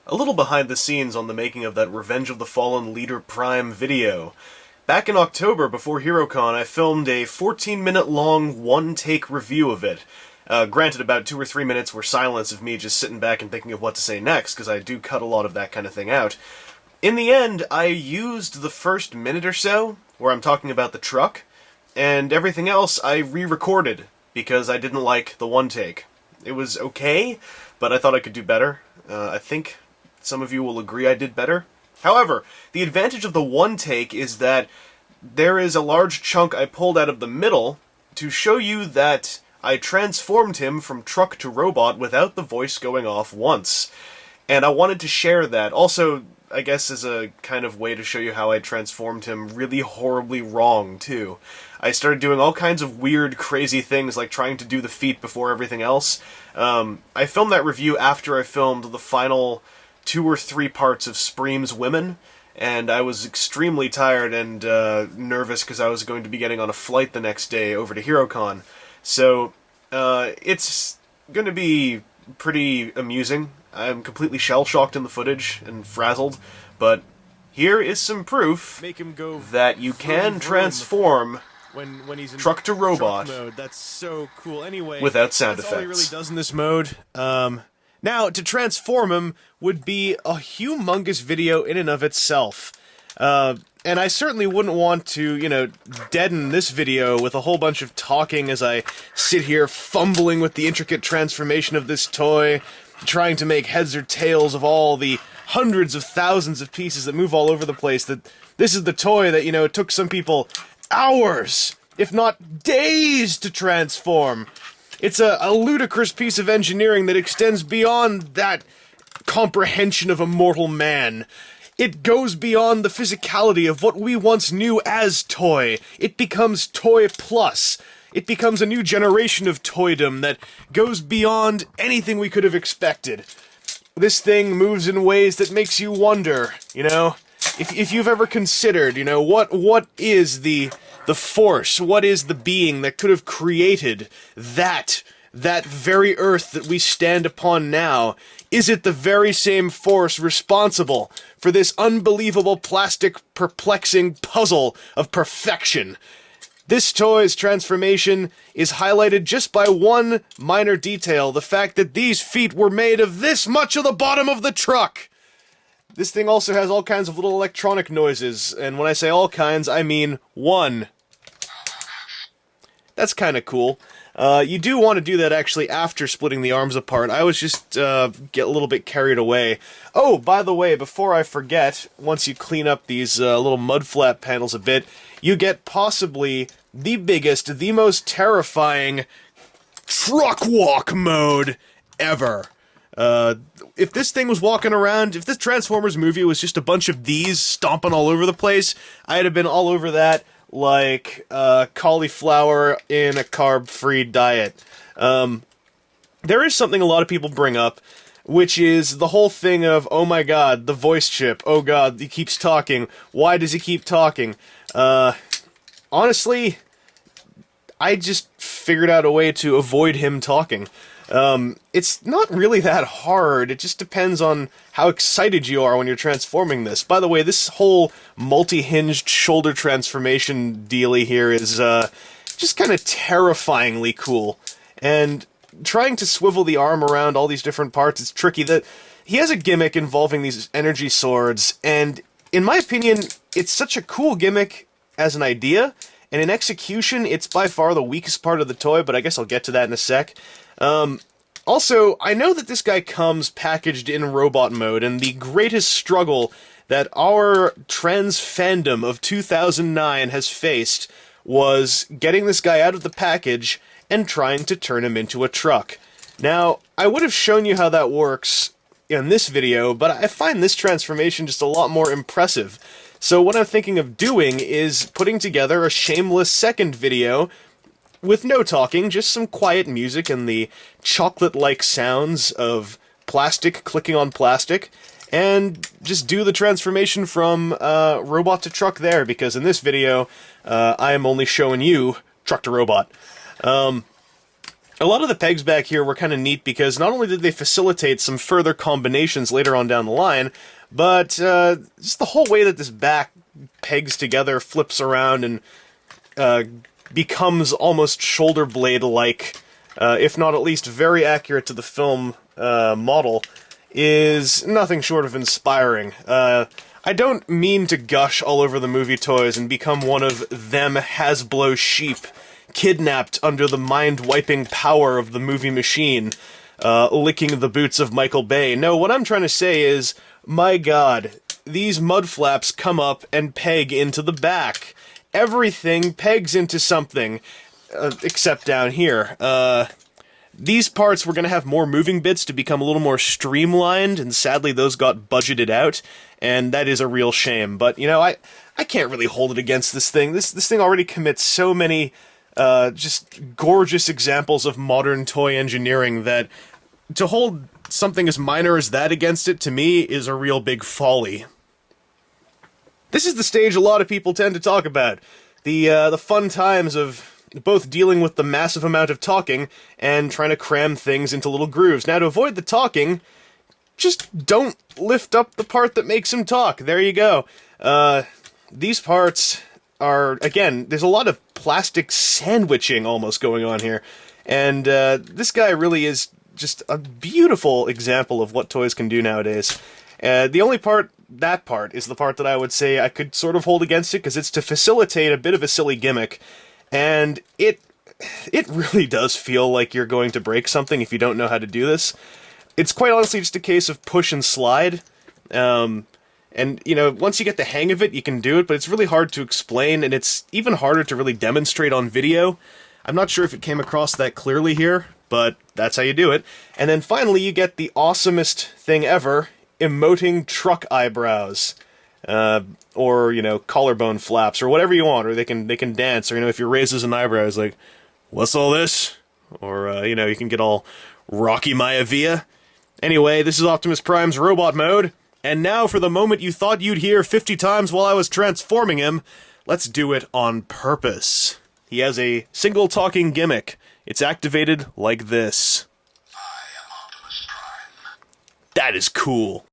A little behind the scenes on the making of that Revenge of the Fallen Leader Prime video. Back in October, before HeroCon, I filmed a 14-minute long, one-take review of it. Granted, about 2 or 3 minutes were silence of me just sitting back and thinking of what to say next, because I do cut a lot of that kind of thing out. In the end, I used the first minute or so, where I'm talking about the truck, and everything else I re-recorded, because I didn't like the one take. It was okay, but I thought I could do better. I think some of you will agree I did better. However, the advantage of the one take is that there is a large chunk I pulled out of the middle to show you that I transformed him from truck to robot without the voice going off once. And I wanted to share that. Also, I guess as a kind of way to show you how I transformed him really horribly wrong, too. I started doing all kinds of weird, crazy things, like trying to do the feat before everything else. I filmed that review after I filmed the final 2 or 3 parts of Spreem's Women, and I was extremely tired and nervous because I was going to be getting on a flight the next day over to HeroCon. So, it's going to be pretty amusing. I'm completely shell-shocked in the footage and frazzled, but here is some proof Make him go that you can transform when he's in truck to robot truck mode. That's so cool. Anyway, without sound that's all he effects. really does in this mode. Now, to transform him would be a humongous video in and of itself. And I certainly wouldn't want to, deaden this video with a whole bunch of talking as I sit here fumbling with the intricate transformation of this toy, trying to make heads or tails of all the hundreds of thousands of pieces that move all over the place. That this is the toy that, it took some people hours, if not days, to transform. It's a ludicrous piece of engineering that extends beyond that comprehension of a mortal man. It goes beyond the physicality of what we once knew as toy. It becomes Toy Plus. It becomes a new generation of toydom that goes beyond anything we could have expected. This thing moves in ways that makes you wonder, if you've ever considered, what is the force, what is the being that could have created that very earth that we stand upon now? Is it the very same force responsible for this unbelievable plastic perplexing puzzle of perfection? This toy's transformation is highlighted just by one minor detail, the fact that these feet were made of this much of the bottom of the truck. This thing also has all kinds of little electronic noises, and when I say all kinds, I mean one. That's kind of cool. You do want to do that actually after splitting the arms apart. I was just get a little bit carried away. Oh, by the way, before I forget, once you clean up these little mud flap panels a bit, you get possibly the biggest, the most terrifying truck walk mode ever. If this thing was walking around, if this Transformers movie was just a bunch of these stomping all over the place, I'd have been all over that like cauliflower in a carb-free diet. There is something a lot of people bring up, which is the whole thing of, oh my god, the voice chip, oh god, he keeps talking, why does he keep talking? Honestly, I just figured out a way to avoid him talking. It's not really that hard, it just depends on how excited you are when you're transforming this. By the way, this whole multi-hinged shoulder transformation dealy here is, just kind of terrifyingly cool. And trying to swivel the arm around all these different parts is tricky. He has a gimmick involving these energy swords, and in my opinion, it's such a cool gimmick as an idea, and in execution, it's by far the weakest part of the toy, but I guess I'll get to that in a sec. Also, I know that this guy comes packaged in robot mode, and the greatest struggle that our trans fandom of 2009 has faced was getting this guy out of the package and trying to turn him into a truck. Now, I would have shown you how that works in this video, but I find this transformation just a lot more impressive. So what I'm thinking of doing is putting together a shameless second video with no talking, just some quiet music and the chocolate-like sounds of plastic clicking on plastic, and just do the transformation from robot to truck there, because in this video, I am only showing you truck to robot. A lot of the pegs back here were kind of neat because not only did they facilitate some further combinations later on down the line, but just the whole way that this back pegs together, flips around, and becomes almost shoulder blade-like, if not at least very accurate to the film model, is nothing short of inspiring. I don't mean to gush all over the movie toys and become one of them Hasbro sheep kidnapped under the mind-wiping power of the movie machine, licking the boots of Michael Bay. No, what I'm trying to say is, my god, these mud flaps come up and peg into the back. Everything pegs into something, except down here. These parts were going to have more moving bits to become a little more streamlined, and sadly those got budgeted out, and that is a real shame. But, you know, I can't really hold it against this thing. This thing already commits so many just gorgeous examples of modern toy engineering that to hold something as minor as that against it, to me, is a real big folly. This is the stage a lot of people tend to talk about. The fun times of both dealing with the massive amount of talking and trying to cram things into little grooves. Now, to avoid the talking, just don't lift up the part that makes him talk. There you go. These parts are, again, there's a lot of plastic sandwiching almost going on here. And this guy really is just a beautiful example of what toys can do nowadays. The only part, that part, is the part that I would say I could sort of hold against it, because it's to facilitate a bit of a silly gimmick. And it really does feel like you're going to break something if you don't know how to do this. It's quite honestly just a case of push and slide. And, you know, once you get the hang of it, you can do it, but it's really hard to explain, and it's even harder to really demonstrate on video. I'm not sure if it came across that clearly here, but that's how you do it. And then finally, you get the awesomest thing ever, emoting truck eyebrows. Or, you know, collarbone flaps, or whatever you want, or they can dance, or, you know, if you raises an eyebrow, it's like, what's all this? Or, you know, you can get all Rocky Maivia. Anyway, this is Optimus Prime's robot mode, and now for the moment you thought you'd hear 50 times while I was transforming him, let's do it on purpose. He has a single talking gimmick. It's activated like this. I am Optimus Prime. That is cool.